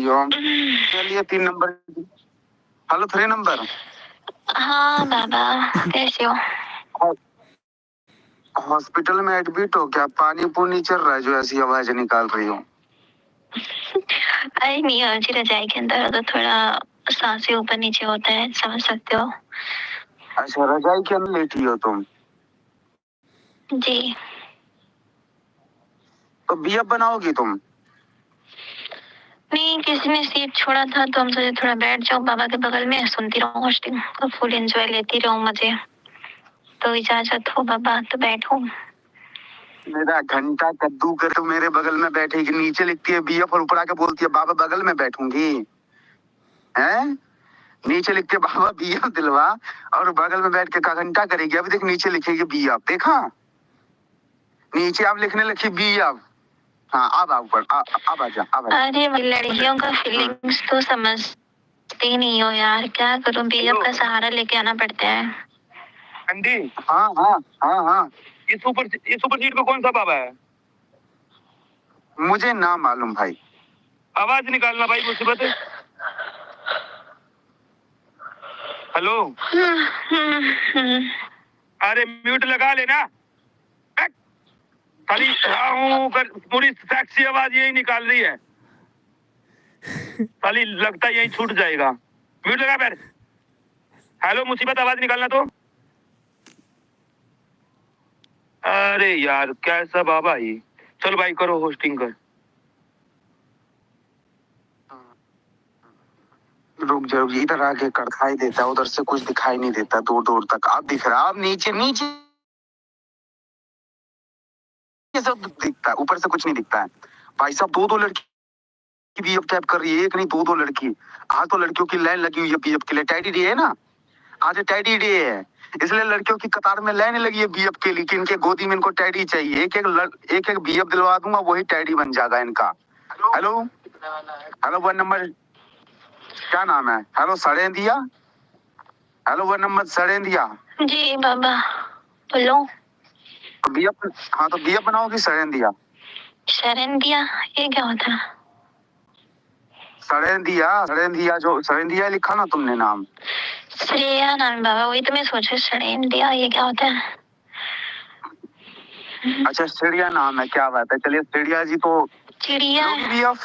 रही हो? चलिए 3 नंबर। Hello 3 number. हाँ बाबा, कैसे हो? हॉस्पिटल में एडमिट हो क्या? पानी पूनी चल रहा है जो ऐसी आवाज निकाल रही हो? अरे नहीं, अर्जी रजाई के अंदर हो तो थोड़ा सांसें ऊपर नीचे होता है, समझ सकते हो? अच्छा, रजाई के अंदर लेटी हो तुम? जी। तो बीएफ बनाओगी तुम? नहीं, किसी ने सीट छोड़ा था तो हम सोचे थोड़ा बैठ जाओ बाबा के बगल में, सुनती रहूं होस्टिंग और फुल एंजॉय लेती रहूं मजे। तो इजाजत हो बाबा तो बैठो। मेरा घंटा कद्दू कर तो मेरे बगल में बैठेगी, नीचे लिखती है बीएफ और ऊपर आके बोलती है बाबा बगल में बैठूंगी। हैं? नीचे लिखते बाबा बीएफ दिलवा और बगल में बैठ के का घंटा करेगी। अभी देख नीचे लिखेगी बीएफ, देखा? नीचे आप लिखने लगी बीएफ। हाँ अब आ ऊपर, अब आ जा, अब आ जा। अरे लड़कियों का फीलिंग्स तो समझती नहीं हो यार, क्या करूं, बीएफ का सहारा लेके आना पड़ता है। अंडी, हाँ हाँ हाँ हाँ, ये सुपर सीट में कौन सा बाबा है? मुझे ना मालूम भाई। आवाज निकालना भाई, मुसीबत है। हेलो। अरे म्यूट लगा लेना। खाली पूरी सेक्सी आवाज यही निकाल रही है। खाली लगता है यही छूट जाएगा। म्यूट लगा बैठ। हेलो, मुसीबत आवाज निकालना तो। अरे यार कैसा बाबा ही। चल भाई करो होस्टिंग कर। रुक जा, इधर आके दिखाई देता है, उधर से कुछ दिखाई नहीं देता दूर दूर तक। अब दिख रहा, अब नीचे नीचे सब दिखता है, ऊपर से कुछ नहीं दिखता है। भाई साहब दो लड़की बीएफ टैप कर रही है, एक नहीं दो लड़की। आज तो लड़कियों की लाइन लगी हुई है बीएफ के लिए, टैडी डे है ना, आज टैडी डे है, इसलिए लड़कियों की कतार में लाइन लगी है बीएफ के लिए कि इनके गोदी में इनको टैडी चाहिए। एक एक बीएफ दिलवा दूंगा, वही टैडी बन जाएगा इनका। हेलो हेलो 1 नंबर, क्या नाम है? हेलो सड़ेंदिया। हेलो 1 नंबर सड़ेंदिया। जी बाबा बोलो। बीएफ, हाँ तो बीएफ बनाओगी सड़ेंदिया? शरण दिया, ये क्या होता है? सड़ेंदिया जो सड़ेंदिया लिखा ना तुमने नाम। श्रेया नाम बाबा, वही तो मैं सोचा शरण दिया, ये क्या होता है? अच्छा चिड़िया नाम है, क्या बात है। चलिए चिड़िया जी तो चिड़िया है। बीएफ।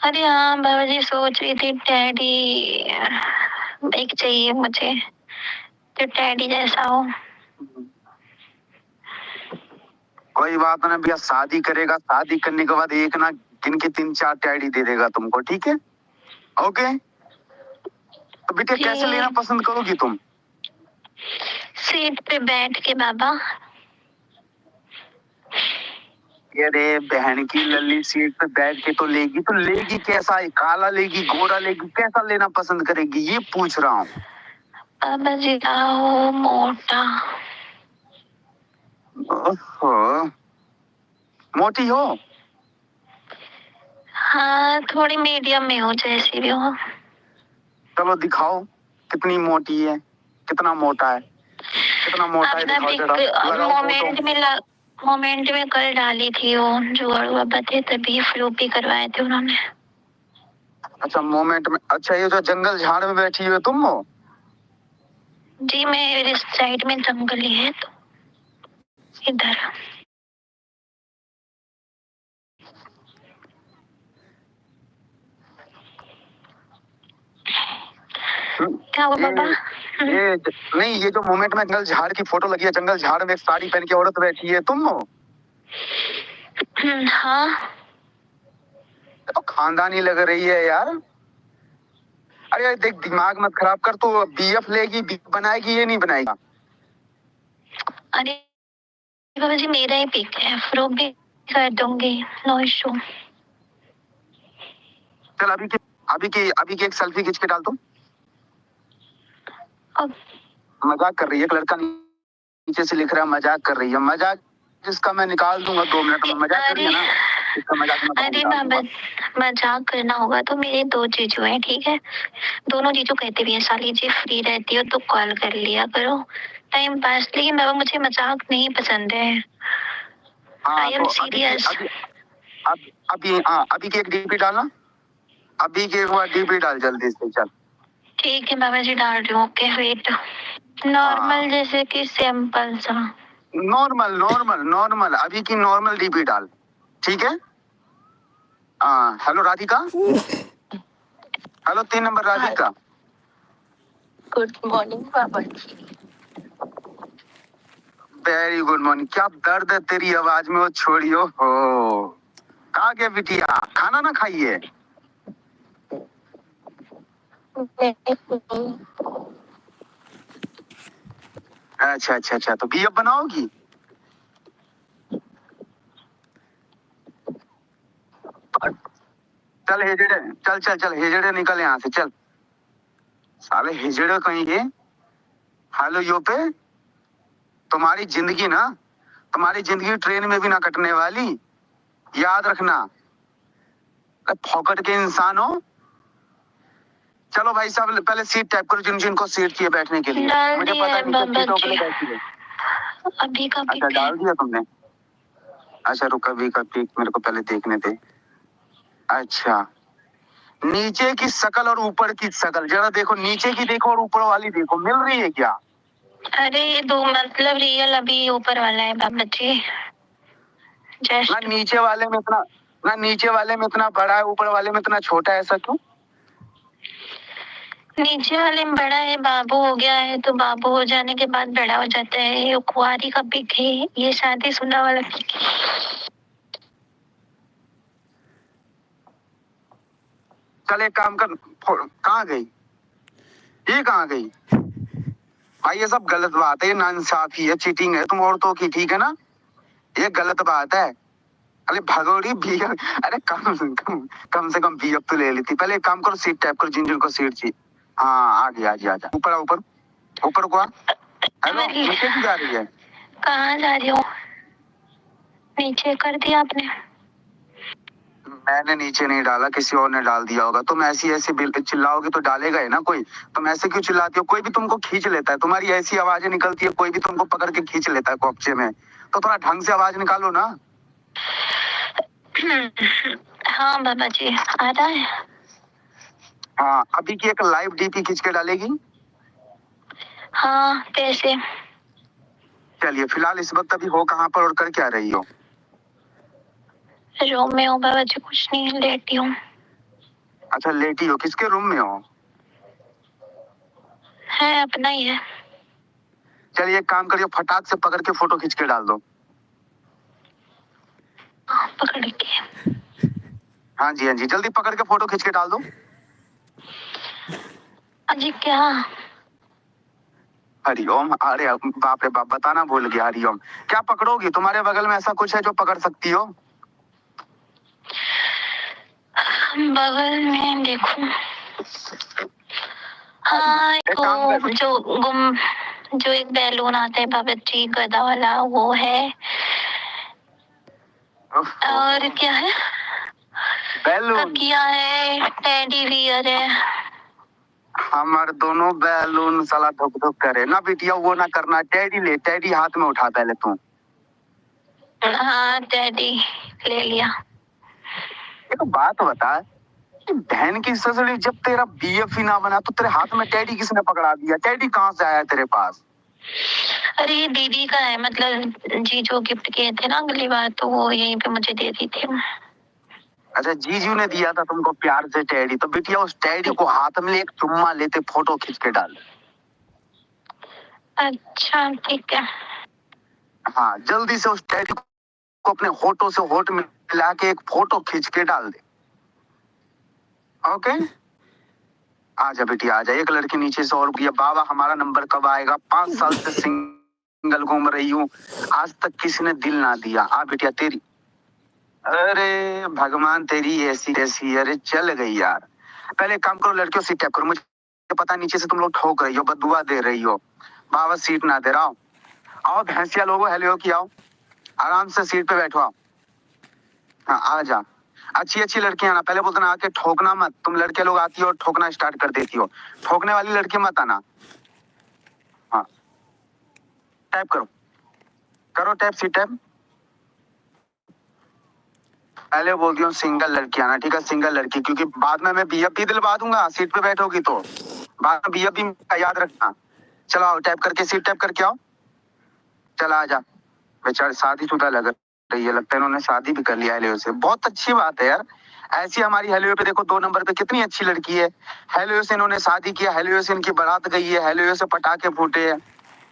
अरे हाँ बाबा जी, सोच रही थी टैडी एक चाहिए मुझे, तो टैडी जैसा हो। कोई बात ना भैया, शादी करेगा, शादी करने के बाद एक ना गिन के 3-4 टैडी दे देगा तुमको, ठीक है? ओके। तो बेटा कैसे लेना पसंद करोगी तुम? सीट पे बैठ के बाबा। अरे बहन की लल्ली, सीट पे बैठ के तो लेगी कैसा? काला लेगी, गोरा लेगी, कैसा लेना पसंद करेगी ये पूछ रहा हूँ। बाबा जी हो मोटा। ओहो, मोटी हो? हाँ थोड़ी मीडियम में हो, जैसी भी हो। चलो दिखाओ कितनी मोटी है, कितना मोटा है, कितना मोटा है दिखाओ जरा। मोमेंट में कल डाली थी वो जुगाड़ू बाबा थे, तभी फ्लूपी करवाए थे उन्होंने। अच्छा मोमेंट में, अच्छा ये जो जंगल झाड़ में बैठी हुई तुम हो? जी मेरे साइड में जंगल ही है तो इधर। क्या हुआ बाबा? ये नहीं, ये जो मोमेंट में जंगल झाड़ की फोटो लगी है, जंगल झाड़ में एक साड़ी पहन के औरत बैठी है, तुम हो? हाँ। तो खानदानी लग रही है यार। अरे यार देख, दिमाग मत खराब कर, तो बीएफ लेगी, बीएफ बनाएगी, ये नहीं बनाएगा। अरे बाबा जी मेरा ही पिक है, फ्रोक भी कर दूंगी, नो इशू। चल अभी की एक सेल्फी खींच के डाल दो। मजाक कर रही है, एक लड़का नीचे से लिख रहा है मजाक कर रही है। मजाक जिसका मैं निकाल दूंगा 2 मिनट में। मजाक करिए ना, इसका मजाक मत। अरे बाबा मजाक करना होगा तो मेरे 2 जीजू हैं, ठीक है? दोनों जीजू कहते भी हैं साली जी फ्री रहती हो तो कॉल कर लिया करो, टाइम पास। लेकिन बाबा मुझे मजाक नहीं पसंद है। I am serious. अभी की एक डीपी डालना। अभी के एक बार डीपी डाल जल्दी से, चल। ठीक है बाबा जी, डाल रही हूँ। ओके वेट, नॉर्मल जैसे कि सिंपल सा। नॉर्मल नॉर्मल नॉर्मल, अभी की नॉर्मल डीपी डाल, ठीक है। हाँ, hello Radhika, hello 3 number Radhika. Good morning बाबा जी। Very good morning. क्या दर्द है तेरी आवाज में, वो छोड़ियो हो। कहाँ गए बिटिया, खाना ना खाइए? अच्छा अच्छा अच्छा, तो बीएफ बनाओगी? चल हेजड़े, चल चल चल हेजड़े, निकल यहाँ से चल। साले हेजड़े कहीं के। हेलो यो पे, तुम्हारी जिंदगी ना, तुम्हारी जिंदगी ट्रेन में भी ना कटने वाली, याद रखना। फोकट के इंसान हो। चलो भाई साहब, पहले सीट टाइप करो, जिन जिनको सीट चाहिए बैठने के लिए। डाल मुझे दिया पता है नहीं बाबा सीटों के जी, लिए बैठी है। अभी का अच्छा, पिक है। डाल दिया तुमने? अच्छा रुक, अभी का पिक मेरे को पहले देखने दे। अच्छा, नीचे की शकल और ऊपर की शकल जरा देखो, नीचे की देखो और ऊपर वाली देखो, मिल रही है क्या? अरे ये दो मतलब रियल अभी ऊपर वाला है बाबा जी, ना जस्ट। नीचे वाले में इतना, ना नीचे वाले में इतना बड़ा है, ऊपर वाले में इतना छोटा है, ऐसा क्यों? नीचे वाले में बड़ा है, बाबू हो गया है तो बाबू हो जाने के बाद बड़ा हो जाता है। ये कुंवारी का पिक है, ये शादीशुदा वाला पिक है। चल एक काम कर, कहाँ गई ये, कहाँ गई भाई? ये सब गलत बात है, ये नाइंसाफी है, चीटिंग है तुम औरतों की, ठीक है ना? ये गलत बात है। अरे भगोड़ी भी, अरे कम से कम बीएफ तो ले लेती। पहले एक काम करो, सीट टाइप करो, जिन जिनको सीट चाहिए। हाँ आ गया, आ गया, आ जा ऊपर, ऊपर ऊपर को आ। हेलो, नीचे की जा रही है? कहाँ जा रही हो? नीचे कर दिया आपने? मैंने नीचे नहीं डाला, किसी और ने डाल दिया होगा। तुम ऐसी ऐसी चिल्लाओगे तो डालेगा ही ना कोई। तुम ऐसे क्यों चिल्लाती हो? कोई भी तुमको खींच लेता है, तुम्हारी ऐसी आवाजें निकलती है, कोई भी तुमको पकड़ के खींच लेता है कोपचे में। तो थोड़ा ढंग से आवाज निकालो ना। हाँ बाबा जी, आ रहा है। हाँ, अभी की एक लाइव डीपी खींच के डालेगी? हाँ कैसे? चलिए, फिलहाल इस वक्त अभी हो कहाँ पर और कर क्या रही हो? रूम में हूँ बाबा जी, कुछ नहीं, लेटी हूँ। अच्छा, लेटी हो? किसके रूम में हो? है अपना ही है। चलिए एक काम करिए, फटाक से पकड़ के फोटो खींच के डाल दो। पकड़ के? हाँ जी, हाँ जी, जल्दी पकड़ के फोटो खींच के डाल दो। अजी क्या? हरिओम, अरे बाप रे बाप, बताना भूल गया। हरिओम क्या पकड़ोगी? तुम्हारे बगल में ऐसा कुछ है जो पकड़ सकती हो? बगल में देखो। हाँ एक काम कर, जो एक बैलून आता है बाबा जी, गदा वाला, वो है। और क्या है? बैलून? तकिया है, टेडी बियर है। हमारे दोनों बैलून साला धुक धुक करे ना बिटिया, वो ना करना। टेडी ले, टेडी हाथ में उठा पहले तू। हाँ टेडी ले लिया। एक बात बता, बहन की ससुरी, जब तेरा बीएफ ही ना बना तो तेरे हाथ में टेडी किसने पकड़ा दिया? टेडी कहाँ से आया तेरे पास? अरे ये दीदी का है, मतलब जी जो गिफ्ट किए थे ना अगली बार, तो वो यहीं पे मुझे दे दी थी। अच्छा, जीजू ने दिया था तुमको प्यार से टेडी? तो बिटिया उस टेडी को हाथ में ले, एक चुम्मा लेते फोटो खींच के डाल। अच्छा ठीक है। हाँ, जल्दी से उस टेडी को अपने होठों से होठ में मिला के एक फोटो खींच के डाल दे। ओके, आजा बेटी आजा। एक लड़की नीचे से और बोली, बाबा हमारा नंबर कब आएगा? 5 साल से सिंगल घूम रही हूँ, आज तक किसी ने दिल ना दिया। आ बेटिया तेरी, अरे भगवान तेरी ऐसी ऐसी, अरे चल गई यार। पहले एक काम करो, लड़कियों सीट टैप करो। मुझे पता नीचे से तुम लोग ठोक रही हो, बदुआ दे रही हो। बाबा सीट ना दे रहा हूँ। आओ भैंसिया लोगो, हेलो की आओ, आराम से सीट पे बैठो आओ। हाँ आ जा। अच्छी अच्छी लड़कियां आना, पहले बोलते ना आके ठोकना मत। तुम लड़के लोग आती हो और ठोकना स्टार्ट कर देती हो, ठोकने वाली लड़की मत आना। हाँ टाइप करो, करो टैप, सी टैप। पहले बोलती हूँ सिंगल लड़की आना, ठीक है, सिंगल लड़की, क्योंकि बाद में मैं बीएफ भी दिलवा दूंगा, सीट पे बैठोगी तो बाद में बीएफ भी याद रखना। चलो आओ, टैप करके सीट टैप करके आओ, चला आजा। बेचारे शादीशुदा लग रही है, लगता है इन्होंने शादी भी कर लिया हेलियो से। बहुत अच्छी बात है यार, ऐसी हमारी हेलियो पे देखो 2 नंबर पे कितनी अच्छी लड़की है। हेलियो से इन्होंने शादी किया, हेलियो से इनकी बारात गई है, हेलियो से पटाखे फूटे हैं।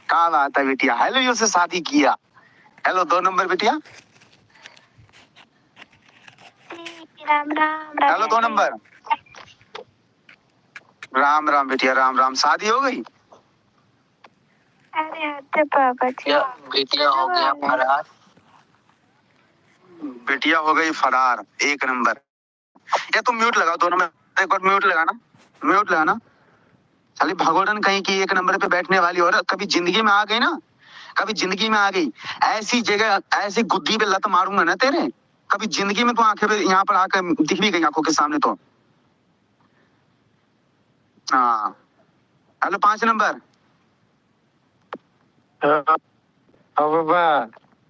क्या बात है बिटिया, हेलियो से शादी किया। हेलो 2 नंबर बिटिया, राम राम राम। हेलो 2 नंबर, राम राम बिटिया, राम राम। शादी हो गई? अरे हद बाबा जी, बिटिया हो गया फरार, बिटिया हो गई फरार। 1 नंबर। ये तुम म्यूट लगाओ 2 नंबर, एक और म्यूट लगाना, म्यूट लगाना। साली भगोड़न कहीं की 1 नंबर पे बैठने वाली औरत कभी जिंदगी में आ गई ना, कभी जिंदगी में आ गई, ऐसी जगह ऐसी गुद्दी पे लत मारूंगा ना तेरे, कभी जिंदगी में तो आंखें पे यहाँ पर आकर दिख भी गई आंखों के सामने तो। हाँ हेलो 5 नंबर, हाँ हाँ बाबा,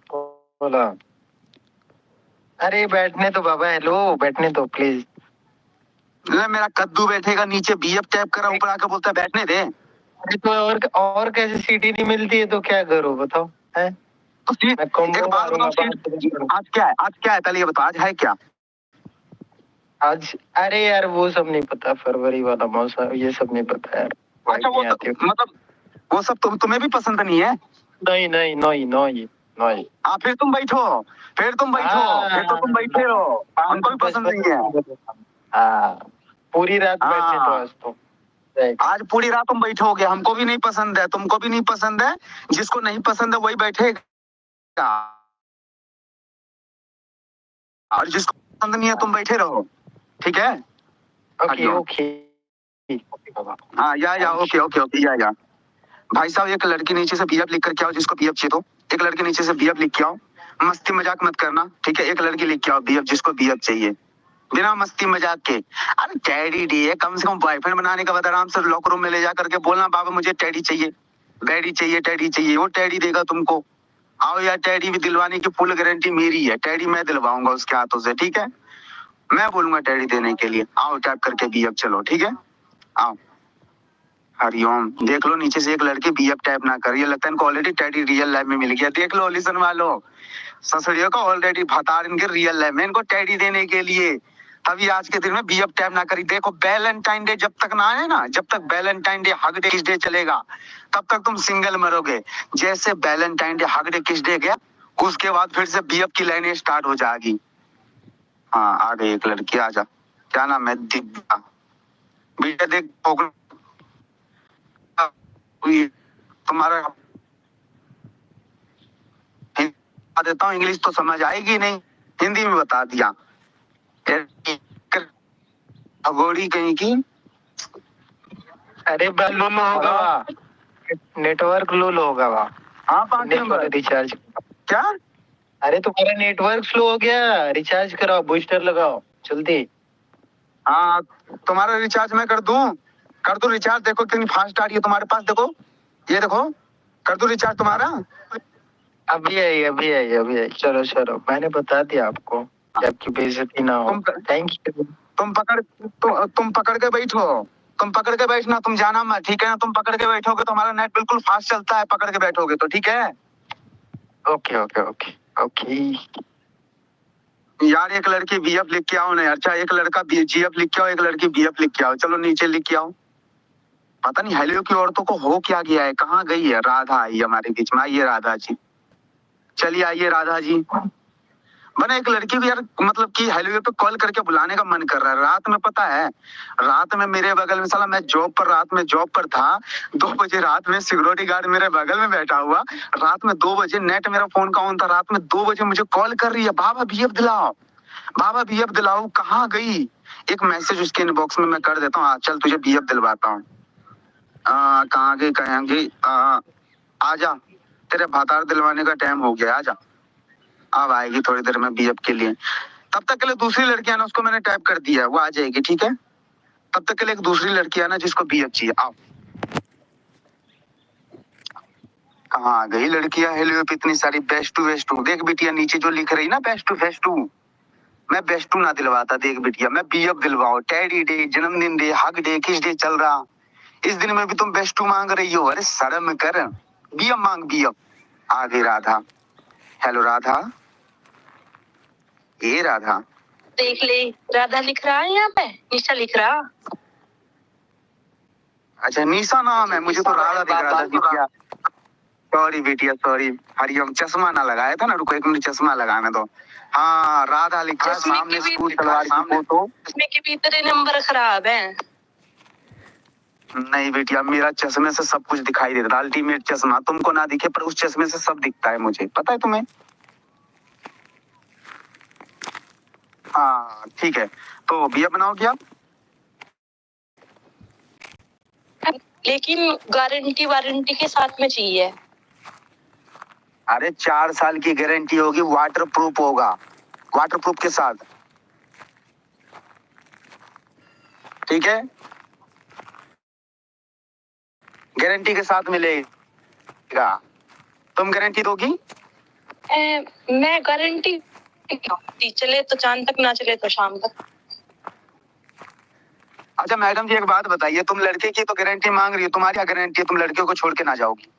बोला। अरे बैठने तो बाबा, हेलो बैठने तो प्लीज। ले मेरा कद्दू बैठेगा नीचे, बीएफ टैप कर रहा, ऊपर आकर बोलता है बैठने दे। अरे तो और कैसे सीटी नहीं मिलती है तो क्या करूं बताओ, है? तो मैं combo एक बात मारूंगा बताओ, बात। आज क्या है, आज क्या है, पहले ये बताओ आज है क्या? आज अरे यार वो सब नहीं पता, फरवरी वाला मौसम ये सब नहीं पता यार। अच्छा वो मतलब वो सब तुम्हें भी पसंद नहीं है? नहीं नहीं नहीं नहीं नहीं। हाँ फिर तुम बैठो, फिर तुम बैठो, फिर तो तुम बैठे हो, हमको भी पसंद नहीं है। हाँ पूरी रात बैठने तो आज तो आज पूरी रात तुम बैठोगे, हमको भी नहीं पसंद है, तुमको भी नहीं पसंद है, जिसको नहीं पसंद है वही बैठेगा, और जिसको पसंद नहीं है तुम बैठे रहो, ठीक है? Okay okay. हाँ या ओके ओके ओके या भाई साहब, एक लड़की नीचे से बीएफ लिख कर के आओ, जिसको बीएफ चाहिए तो एक लड़की नीचे से बीएफ लिख के आओ, मस्ती मजाक मत करना, ठीक है? एक लड़की लिख के आओ बीएफ, जिसको बीएफ चाहिए, बिना मस्ती मजाक के। अरे टैडी डी है, कम से कम बॉयफ्रेंड बनाने का बाद आराम से लॉकर रूम में ले जा करके बोलना बाबा मुझे टैडी चाहिए, बैडी चाहिए, टैडी चाहिए, वो टैडी देगा तुमको। आओ यार, टैडी भी दिलवाने की फुल गारंटी मेरी है, टैडी मैं दिलवाऊंगा उसके हाथों से, ठीक है? मैं बोलूंगा टैडी देने के लिए। आओ टैप करके बीएफ, चलो ठीक है, आओ। हरिओम, देख लो नीचे से एक लड़की बीएफ टैप ना कर रही है, लगता है इनको ऑलरेडी टैडी रियल लाइफ में मिल गया। देख लो लिसन वालो, ससुरियों का ऑलरेडी भतार इनके रियल लाइफ में इनको टैडी देने के लिए, तभी आज के दिन में बीएफ टैप ना करी। देखो वैलेंटाइन डे जब तक ना आए ना, जब तक वैलेंटाइन डे हग डे किस डे चलेगा, तब तक तुम सिंगल मरोगे। जैसे वैलेंटाइन डे हग डे किस डे गया, उसके बाद फिर से बीएफ की लाइनें स्टार्ट हो जाएगी। हाँ आ गई एक लड़की, आ जा। क्या नाम है? दिव्या। बेटा देख तुम्हारा बता देता हूँ, इंग्लिश तो समझ आएगी नहीं, हिंदी में बता दिया। भगोड़ी कहीं की। अरे लो होगा, नेटवर्क लो होगा वहाँ। हाँ 5 नंबर रिचार्ज क्या? अरे तुम्हारा नेटवर्क स्लो हो गया, रिचार्ज कराओ, बूस्टर लगाओ जल्दी। हाँ तुम्हारा रिचार्ज मैं कर दूं रिचार्ज। देखो कितनी फास्ट आ रही है तुम्हारे पास, देखो ये देखो, कर दूं रिचार्ज तुम्हारा। अभी आई। चलो चलो, मैंने बता दिया आपको कि आपकी बेइज्जती ना हो। Thank you. तुम पकड़ के बैठो, तुम पकड़ के बैठना, तुम जाना मत, ठीक है ना? तुम पकड़ के बैठोगे तो हमारा नेट बिल्कुल फास्ट चलता है, पकड़ के बैठोगे तो, ठीक है? Okay okay okay okay. यार एक लड़की बीएफ लिख के आओ ना। अच्छा एक लड़का जीएफ लिख के आओ, एक लड़की बीएफ लिख के आओ, चलो नीचे लिख के आओ। पता नहीं हेलियो की औरतों को हो क्या गया है, कहाँ गई है? राधा आई हमारे बीच में, आइए राधा जी, चलिए आइए राधा जी। मैंने एक लड़की को यार मतलब कि हेलियो पे कॉल करके बुलाने का मन कर रहा है रात में, पता है? रात में मेरे बगल में, साला मैं रात में जॉब पर था, 2 बजे रात में सिक्योरिटी गार्ड मेरे बगल में बैठा हुआ, रात में 2 बजे नेट मेरा फोन का ऑन था, रात में 2 बजे मुझे कॉल कर रही है, बाबा बीएफ दिलाओ, बाबा बीएफ दिलाओ। कहाँ गई? एक मैसेज उसके इनबॉक्स में मैं कर देता हूँ, चल तुझे बीएफ दिलवाता हूँ। कहाँ गई, कहाँ गई? आजा, तेरे भातार दिलवाने का टाइम हो गया, आजा। अब आएगी थोड़ी देर में बीएफ के लिए। तब तक के लिए दूसरी लड़की है ना, उसको मैंने टाइप कर दिया, वो आ जाएगी, ठीक है? तब तक के लिए एक दूसरी लड़की है ना जिसको बीएफ चाहिए, आओ। कहाँ आ गई लड़कियां हेलियो पे इतनी सारी? बेस्ट टू देख बिटिया नीचे जो लिख रही ना, बेस्ट टू मैं बेस्टू ना दिलवाता। देख बिटिया, मैं बीएफ दिलवाओ। टैडी डे, जन्मदिन डे, हग डे, किस डे चल रहा, इस दिन में भी तुम बेस्टू मांग रही हो? अरे शर्म कर, बीएफ मांग बीएफ। आ गई राधा। हेलो राधा, ये राधा देख ले, राधा लिख रहा है यहाँ पे, निशा लिख रहा। अच्छा निशा नाम है, मुझे तो राधा दिख रहा था बिटिया। सॉरी बिटिया सॉरी, हरिओम। चश्मा ना लगाया था ना, रुको एक मिनट, चश्मा लगाने दो। हाँ राधा लिखा है चश्मे सामने, के भी स्कूल सलवार की फोटो। चश्मे के भी तेरे नंबर खराब है। नहीं बेटिया, मेरा चश्मे से सब कुछ दिखाई देता था। अल्टीमेट चश्मा, तुमको ना दिखे पर उस चश्मे से सब दिखता है मुझे, पता है तुम्हें? हाँ ठीक है, तो भैया बनाओगे आप? लेकिन गारंटी वारंटी के साथ में चाहिए। अरे 4 साल की गारंटी होगी, वाटर प्रूफ होगा, वाटर प्रूफ के साथ। ठीक है, गारंटी के साथ मिलेगा। तुम गारंटी दोगी? मैं गारंटी चले तो चांद तक, ना चले तो शाम तक। अच्छा मैडम जी एक बात बताइए, तुम लड़के की तो गारंटी मांग रही हो, तुम्हारी क्या गारंटी है तुम लड़कियों को छोड़ के ना जाओगी?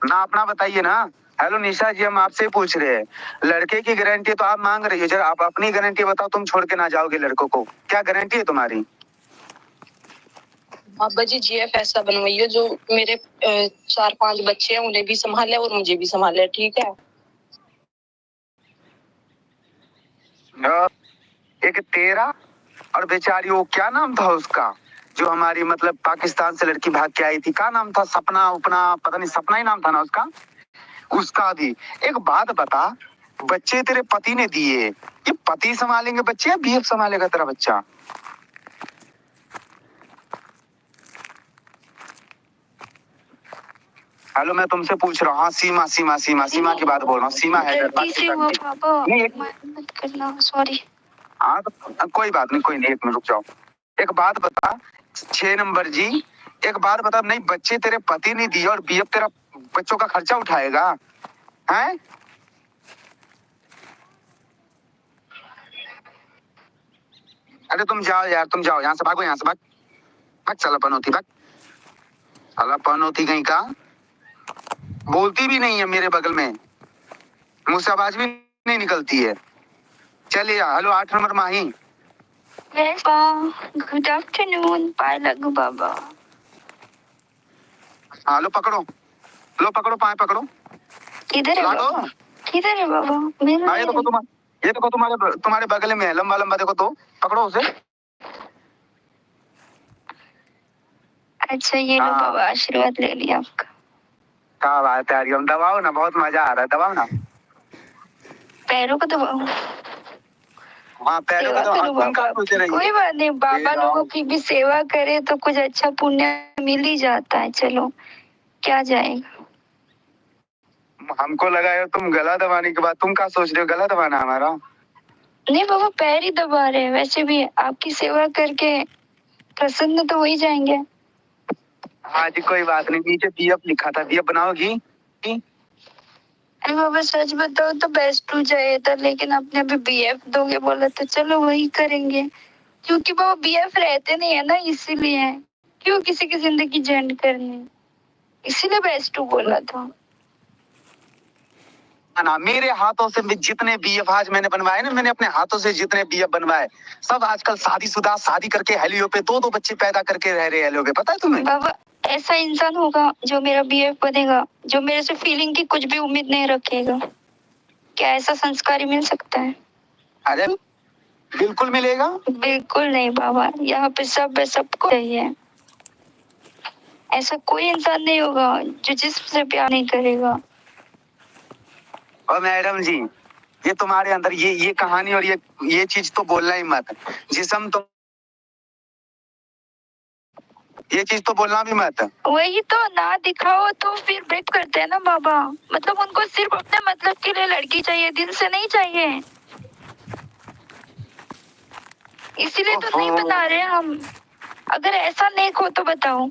ना अपना बताइए ना। हेलो निशा जी, हम आपसे पूछ रहे हैं, लड़के की गारंटी तो आप मांग रही हो, जरा आप अपनी गारंटी बताओ, तुम छोड़ के ना जाओगे लड़कों को, क्या गारंटी है तुम्हारी? बाबा जी जीएफ ऐसा बनवाइए जो मेरे 4-5 बच्चे हैं, उन्हें भी संभाले और मुझे भी संभाले, ठीक है? एक तेरा और बेचारी, वो क्या नाम था उसका, जो हमारी मतलब पाकिस्तान से लड़की भाग के आई थी, क्या नाम था? सपना उपना, पता नहीं, सपना ही नाम था ना उसका। उसका भी एक बात बता, बच्चे तेरे पति ने दिए, ये पति संभालेंगे बच्चे या बीएफ संभालेगा तेरा बच्चा? हेलो मैं तुमसे पूछ रहा हूँ। हाँ सीमा सीमा सीमा सीमा की बात बोल रहा हूँ। सीमा है गलती से हुआ पापा, नहीं, मत करना, सॉरी। हाँ तो कोई बात नहीं, कोई नहीं, एक मिनट रुक जाओ। एक बात बता 6 नंबर जी, एक बात बता, नहीं बच्चे तेरे पति ने दिए और बीएफ तेरा बच्चों का खर्चा उठाएगा हैं? अरे तुम जाओ यार, तुम जाओ यहाँ से, भागो यहाँ से, भाग भाग, चला पनौती भाग, चला पनौती कहीं का। बोलती भी नहीं है मेरे बगल में, मुझसे आवाज भी नहीं निकलती है। चलिए हेलो 8 नंबर माही। गुड आफ्टरनून पायलग बाबा। हाँ लो पकड़ो, लो पकड़ो, पाए पकड़ो। किधर है लो, बाबा? किधर है बाबा? मेरा हाँ ये देखो तुम्हारे तुम्हारे बगल में है, लंबा लंबा, देखो तो पकड़ो उसे। अच्छा ये लो हाँ। बाबा, आशीर्वाद ले लिया आपका। क्या बात है हरिओम, दबाओ ना, बहुत मजा आ रहा है, दबाओ ना। पैरों को दबाओ। हाँ पैरों सेवा को करो तुम क्या बाबा सोच की। रही कोई है? बात नहीं, बाबा लोगों की भी सेवा करे तो कुछ अच्छा पुण्य मिल ही जाता है, चलो क्या जाएगा। हमको लगा है तुम गला दबाने के बाद तुम क्या सोच रहे हो, गला दबाना हमारा? नहीं बाबा, पैर ही दबा रहे हैं, वैसे भी आपकी सेवा करके प्रसन्न तो हो ही जाएंगे। हाँ जी कोई बात नहीं, नीचे बीएफ लिखा था, बीएफ बनाओगी? अरे बाबा सच बताओ तो बेस्ट हो जाए था, लेकिन आपने अभी बीएफ दोगे बोला तो चलो वही करेंगे, क्योंकि बाबा बीएफ रहते नहीं है ना, इसीलिए क्यों किसी की जिंदगी झंड करनी, इसीलिए बेस्ट बोला था ना। मेरे हाथों से भी जितने बीएफ आज मैंने बनवाए ना, मैंने अपने हाथों से जितने बीएफ बनवाए, सब आजकल शादीशुदा, शादी करके हेलियो पे 2-2 बच्चे पैदा करके रह रहे हेलियो पे, पता है तुम्हें? बाबा। ऐसा इंसान होगा जो मेरा बीएफ बनेगा, जो मेरे से फीलिंग की कुछ भी उम्मीद नहीं रखेगा? क्या ऐसा संस्कारी मिल सकता है? अरे बिल्कुल मिलेगा। बिल्कुल नहीं बाबा, यहाँ पे सब सबको चाहिए। ऐसा कोई इंसान नहीं होगा जो जिससे प्यार नहीं करेगा। और मैडम जी, ये तुम्हारे अंदर ये कहानी और ये चीज तो बोलना ही मत, जिसम तो ये चीज तो बोलना भी मत। वही तो, ना दिखाओ तो फिर ब्रेक करते हैं ना बाबा, मतलब उनको सिर्फ अपने मतलब के लिए लड़की चाहिए, दिल से नहीं चाहिए, इसीलिए तो नहीं बता रहे हम। अगर ऐसा नहीं हो तो बताओ,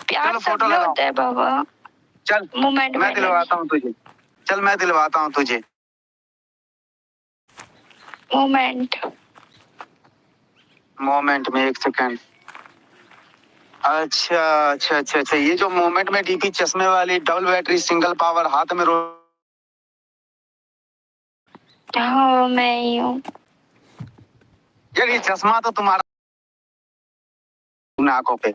प्यार चलो सब फोटो में लगाओ, होता है बाबा। चल मोमेंट मैं दिलवाता हूँ तुझे, चल मैं दिलवाता हूँ तुझे। मोमेंट मोमेंट में 1 सेकंड। अच्छा अच्छा अच्छा अच्छा, ये जो मोमेंट में डीपी चश्मे वाली डबल बैटरी सिंगल पावर हाथ में हाँ मैं ही हूँ। यार ये चश्मा तो तुम्हारा आंखों पे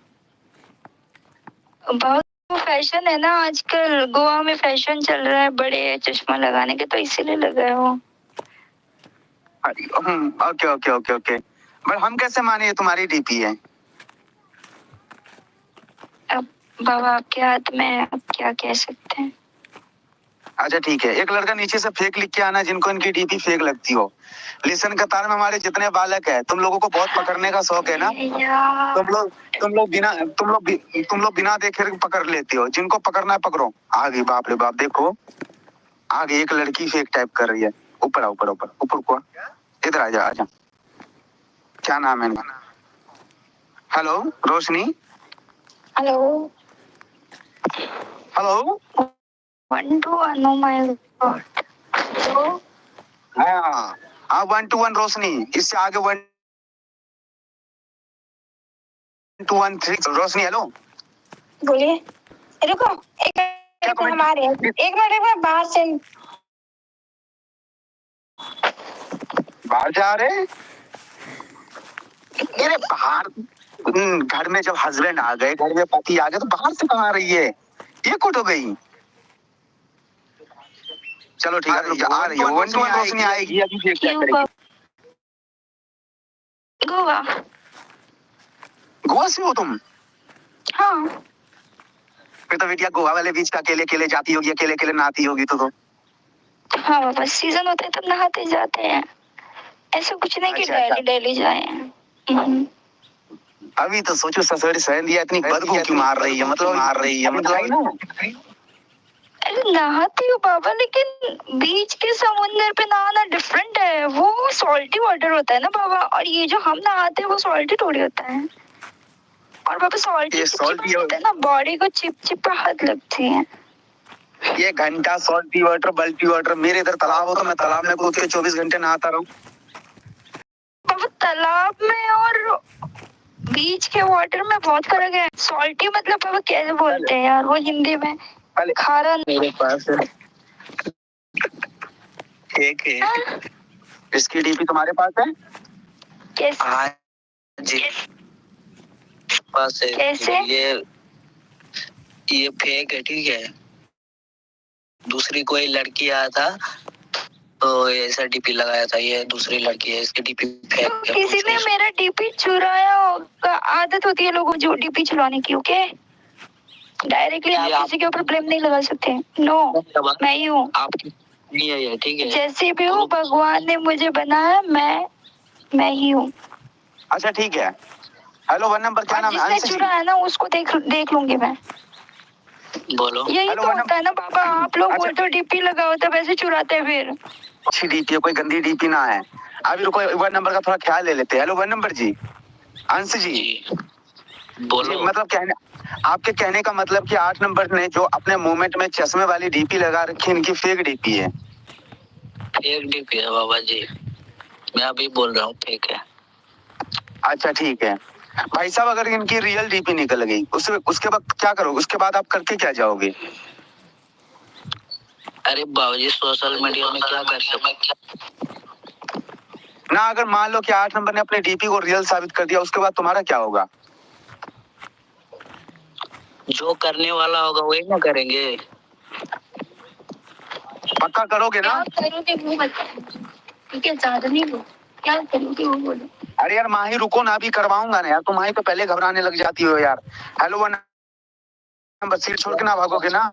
बहुत फैशन है ना आजकल, गोवा में फैशन चल रहा है बड़े चश्मा लगाने के, तो इसीलिए लगाया हो। Okay okay okay okay, but हम कैसे माने ये तुम्हारी डीपी है? अब बाबा आपके हाथ में है, अब क्या कह सकते हैं। अच्छा ठीक है, एक लड़का नीचे से फेक लिख के आना जिनको इनकी डीपी फेक लगती हो। लिसन कतार में हमारे जितने बालक है, तुम लोगों को बहुत पकड़ने का शौक है ना। यार तुम लोग बिना देखे पकड़ लेते हो, जिनको पकड़ना है पकड़ो। आगे बाप रे बाप, देखो आगे एक लड़की फेक टाइप कर रही है। ऊपर ऊपर ऊपर ऊपर को इधर आ जा, आजा। क्या नाम है इनका? Hello Roshni. Hello hello 1 2 1 oh my God. हाँ हाँ 1 2 1 रोशनी, इससे आगे 1 2 1 3 रोशनी। हेलो बोलिए। रुको एक मिनट, हमारे एक मिनट बाहर से। बाहर जा रहे? अरे बाहर घर में जब हस्बैंड आ गए, घर में पति आ गए, तो बाहर से कहाँ आ रही है? ये कुट हो गई। चलो ठीक है, आ रही है 1 2 1 रोशनी आएगी अभी, फेक चेक करेगी। गोवा। गोवा से हो तुम? हाँ फिर तो बेटिया गोवा वाले बीच का अकेले अकेले जाती होगी, अकेले अकेले नहाती होगी तो। हाँ बाबा, सीजन होता है तब नहाते जाते हैं, ऐसा कुछ नहीं कि अच्छा, अच्छा। डेली डेली जाए। अभी तो सोचो ससुर सहलिया इतनी बदबू क्यों मार रही है, मतलब अरे नहाती हूँ बाबा, लेकिन बीच के समुंदर पे नहाना डिफरेंट है, वो सॉल्टी वाटर होता है ना बाबा, और ये जो हम नहाते हैं वो सॉल्टी थोड़ी होता है। और बाबा सॉल्टी salty होता है ना, बॉडी को चिपचिपाहट लगती है। ये घंटा सॉल्टी वाटर बल्टी वाटर, मेरे इधर तालाब हो तो मैं तालाब में कूद के 24 घंटे नहाता रहूं। बाबा तालाब में और बीच के वाटर में बहुत फर्क है। सॉल्टी मतलब बाबा कैसे बोलते हैं यार वो हिंदी में? खारा। मेरे पास ठीक है, इसकी डीपी तुम्हारे पास है? कैसे? हाँ जी पास है। कैसे? ये फेक है, ठीक है। दूसरी कोई लड़की आया था तो ऐसा डीपी लगाया था, ये दूसरी लड़की है, इसकी डीपी फेक तो है। किसी ने मेरा डीपी चुराया होगा, आदत होती है लोगों को जो डीपी चुराने की। ओके डायरेक्टली आप किसी के ऊपर ब्लेम नहीं लगा सकते। नो मैं ही हूँ, आपकी नहीं है ये, ठीक है। जैसे भी हूँ भगवान ने मुझे बनाया, मैं ही हूँ। अच्छा ठीक है। हेलो 1 नंबर, क्या नाम है? जिसने अंश जी। चुराया ना उसको देख लूंगी मैं। बोलो। यही हेलो, तो वन होता है ना बाबा, आप लोग अच्छा। बोलते हो डीपी लगाओ तब ऐसे चुराते हैं फिर। अच्छी डीपी है, कोई गंदी डीपी ना है। अभी रुको 1 नंबर का थोड़ा ख्याल ले लेते हैं। हेलो 1 नंबर जी, अंश जी। बोलो। जी, मतलब आपके कहने का मतलब कि 8 नंबर ने जो अपने मोमेंट में चश्मे वाली डीपी लगा रखी, इनकी फेक डीपी है। फेक डीपी है बाबा जी, मैं अभी बोल रहा हूँ फेक है। अच्छा ठीक है भाई साहब, अगर इनकी रियल डीपी निकल गई उसके बाद क्या करोगे? उसके बाद आप करके क्या जाओगे? अरे बाबा जी सोशल मीडिया में क्या कर सकते ना, अगर मान लो कि 8 नंबर ने अपने डीपी को रियल साबित कर दिया, उसके बाद तुम्हारा क्या होगा? जो करने वाला होगा वही ना करेंगे। पक्का करोगे ना? क्या करोगे वो बताओ, ठीक है? ज्यादा नहीं बोलो, क्या करोगे वो बोलो। अरे यार माही रुको ना, अभी करवाऊंगा ना यार, तुम माही तो पहले घबराने लग जाती हो यार। हेलो 1 नंबर, सीट छोड़ के ना भागोगे ना?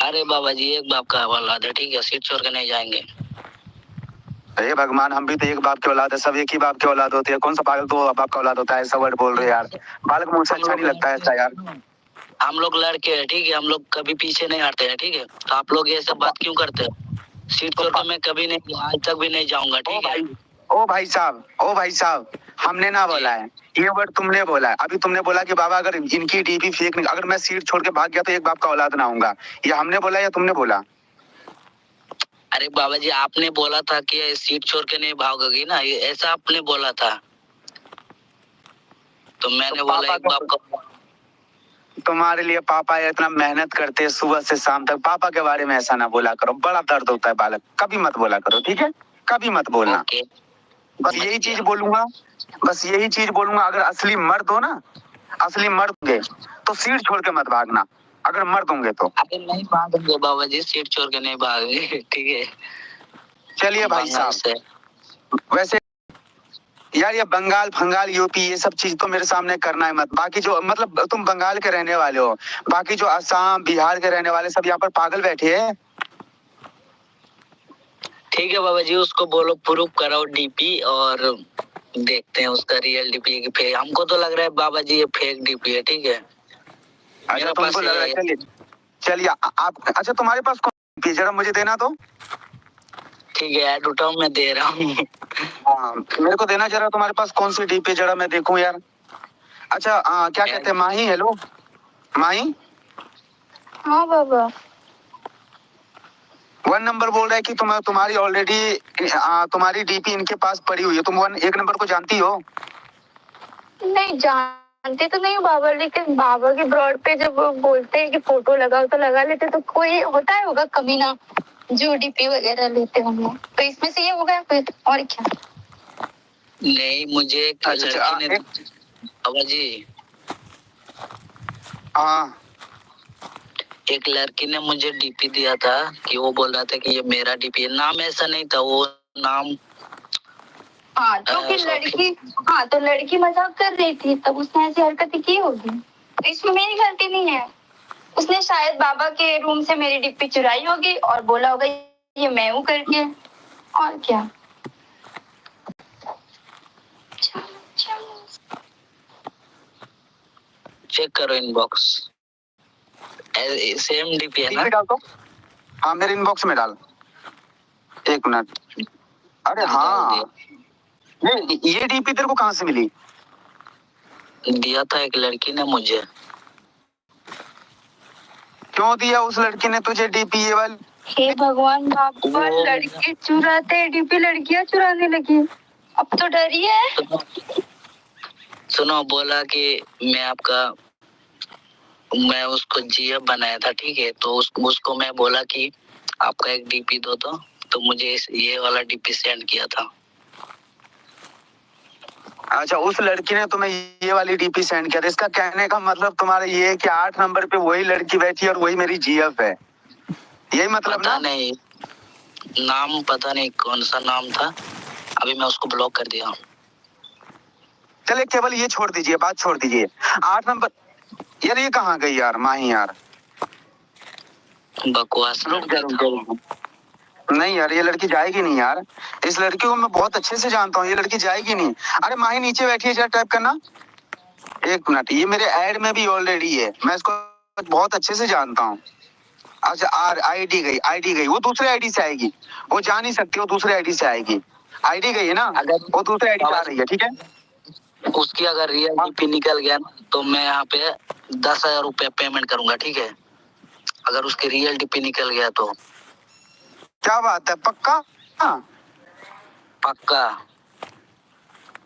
अरे बाबा जी एक बाप का हवाला दे, ठीक है, सीट छोड़ के नहीं जाएंगे। अरे भगवान, हम भी तो एक बाप के औलाद है, सब एक ही बाप के औलाद होते हैं। कौन सा पागल 2 बाप का औलाद होता है? ऐसा वर्ड बोल रहे यार, बालक मुझसे अच्छा नहीं लगता है ऐसा यार। हम लोग लड़के हैं, ठीक है, हम लोग कभी पीछे नहीं हटते हैं, ठीक है। तो आप लोग ये सब बात क्यों करते हो? सीट छोड़ के मैं कभी नहीं, आज तक भी नहीं जाऊंगा, ठीक है। ओ भाई साहब, हमने ना बोला है, ये वर्ड तुमने बोला है। अभी तुमने बोला कि बाबा अगर इनकी डीपी फेक, अगर मैं सीट छोड़ के भाग गया तो एक बाप का औलाद ना होऊंगा। ये हमने बोला या तुमने बोला? अरे बाबा जी, आपने बोला था कि सीट छोड़ के नहीं भागोगी ना, ये ऐसा आपने बोला था। तो मैंने तो बोला पापा एक को- बाप का। तुम्हारे लिए पापा इतना मेहनत करते हैं सुबह से शाम तक, पापा के बारे में ऐसा ना बोला करो, बड़ा दर्द होता है बालक, कभी मत बोला करो, ठीक है? कभी मत बोलना। ओके, बस समझ यही गया। चीज बोलूंगा, बस यही चीज बोलूंगा, अगर असली मर्द हो ना, असली मर्द होंगे तो सीट छोड़ के मत भागना, अगर मर्द होंगे तो। अरे नहीं भागेंगे बाबा जी, सीट छोड़ के नहीं भागेंगे, ठीक है? चलिए हम भाई बंगाल साहब, से। वैसे यार ये बंगाल फंगाल यूपी ये सब चीज तो मेरे सामने करना है मत। बाकी जो मतलब तुम बंगाल के रहने वाले हो, बाकी जो असम बिहार के रहने वाले सब यहाँ पर पागल बैठे हैं। ठीक है बाबा जी, उसको बोलो प्रूफ कराओ डीपी, और देखते हैं उसका रियल डीपी की फेक। हमको तो लग रहा है बाबा जी ये फेक डीपी है, ठीक है? अच्छा मेरे तुमको पास लग रहा है, है। चलिए चलिए आप, अच्छा तुम्हारे पास कौन, जरा मुझे देना तो। ठीक है, ऐड उठाओ, मैं दे रहा हूँ। हाँ मेरे को देना जरा, तुम्हारे पास कौन सी डीपी जरा मैं देखूं यार। अच्छा क्या कहते हैं, माही, हेलो माही, हाँ बाबा। 1 नंबर बोल रहा है कि तुम्हारी ऑलरेडी तुम्हारी डीपी इनके पास पड़ी हुई है, तुम 1 नंबर को जानती हो? नहीं जानते तो नहीं हूँ बाबा, लेकिन बाबा के ब्रॉड पे जब वो बोलते हैं कि फोटो लगाओ तो लगा लेते, तो कोई होता है होगा कमीना जो डीपी वगैरह लेते होंगे, तो इसमें से ये होगा फिर, और क्या? नहीं, मुझे एक अच्छा, लड़की ने एक- बाबा जी, हाँ एक लड़की ने मुझे डीपी दिया था कि वो बोल रहा था कि ये मेरा डीपी है। नाम ऐसा नहीं था, वो नाम। हाँ तो फिर लड़की, हाँ तो लड़की मजाक कर रही थी, तब उसने ऐसी हरकतें की होगी, तो इसमें मेरी गलती नहीं है। उसने शायद बाबा के रूम से मेरी डिप्पी चुराई होगी और बोला होगा ये मैं हूँ करके, और क्या। चेक करो इनबॉक्स, सेम डीपी है ना? डीपी डाल दो, हाँ मेरे इनबॉक्स में डाल, 1 मिनट। अरे हाँ, ये डीपी तेरे को कहाँ से मिली? दिया था एक लड़की ने मुझे। क्यों दिया उस लड़की ने तुझे डीपी ये वाली? हे भगवान बाबा, लड़के चुराते डीपी, लड़कियां चुराने लगी, अब तो डरी है। सुनो, बोला कि मैं उसको जीएफ बनाया था, ठीक है? तो उसको मैं बोला कि आपका एक डीपी दो, तो मुझे ये वाला डीपी सेंड किया था। अच्छा उस लड़की ने तुम्हें ये वाली डीपी सेंड किया था, इसका कहने का मतलब तुम्हारा ये है कि 8 नंबर पे वही लड़की बैठी है और वही मेरी जीएफ है, यही मतलब पता ना? नहीं, नाम पता नहीं कौन सा नाम था, अभी मैं उसको ब्लॉक कर दिया। चले केवल ये छोड़ दीजिए, बात छोड़ दीजिए। 8 नंबर यार, ये कहाँ गई यार माही यार? बकवास रुक जा, लड़की रुक था जा, वो। रुक जा। नहीं यार ये लड़की जाएगी नहीं यार, इस लड़की को मैं बहुत अच्छे से जानता हूँ, ये लड़की जाएगी नहीं। अरे माही नीचे बैठी है, जरा टाइप करना। 1 मिनट, ये मेरे ऐड में भी ऑलरेडी है, मैं इसको बहुत अच्छे से जानता हूँ। अच्छा आईडी गई, वो दूसरे आईडी से आएगी, वो जा नहीं सकती, वो दूसरे आईडी से आएगी। आईडी गई है ना, अगर वो दूसरे आईडी से आ रही है, ठीक है? उसकी अगर रियल डीपी निकल गया ना, तो मैं यहाँ पे 10,000 रुपया पेमेंट करूंगा, ठीक है? अगर उसकी रियल डीपी निकल गया तो। क्या बात है, पक्का? हाँ पक्का।